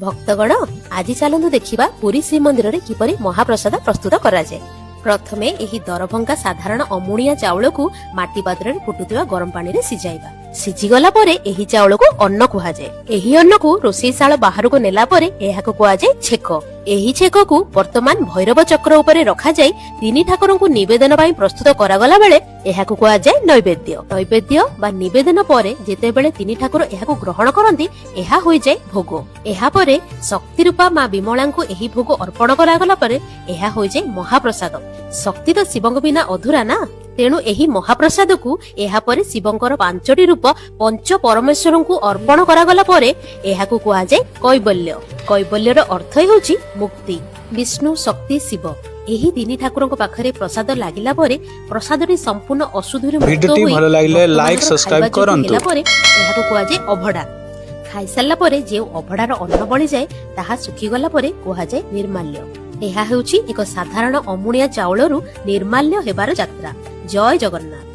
भक्तगण आज चलतु देखा पुरी श्रीमंदिर में किपरि महाप्रसाद प्रस्तुत कराए। प्रथमे एही दरभंगा साधारण अमुणिया चाउल को माटी पात्र फुटुवा गरम पानी रे सिजाइबा। सिझीगला परे एही चाउल को अन्न कुहाଯାଏ। एही अन्न को रोषेईशाला बाहर को नेला परे एहाको कुहाଯାଏ छेक। एही छेक को वर्तमान भैरव चक्र उपरे रखा जाय तीनी ठाकुर को निवेदन पई प्रस्तुत करागला बेले एहाको कुहाଯାଏ नैवेद्य। नैवेद्य बा निवेदन परे जेते बेले तीनी ठाकुर एहाको ग्रहण करंती एहा होई जाय भोग। एहा परे शक्ति रूपा मां विमला को एही भोग अर्पण करागला परे एहा होई जाय महाप्रसाद। शक्ति तो शिवंग बिना अधूरा ना, तेणु एही महाप्रसाद को एहा परे शिवंकर पांचटी रूप पंच परमेश्वर को अर्पण करागला परे एहाको कुहाଯାଏ कैवल्य। कैवल्यर अर्थ हेउची मुक्ति। विष्णु शक्ति शिव एही तीनी ठाकुरଙ୍କ पाखरे प्रसाद लागिला परे प्रसादटी संपूर्ण अशुद्धि मुक्त होई भलो लागिले लाइक सब्सक्राइब करंतु। परे एहाको कुहाଯାଏ अभडा। खाई सारला परे जे अभडार अन्न बळी जाय ताहा सुखी गला परे कुहाଯାଏ निर्माल्य। एहा हेउची एक साधारण अमुणिया चाउलरू निर्माल्य हेबार यात्रा। जय जगन्नाथ।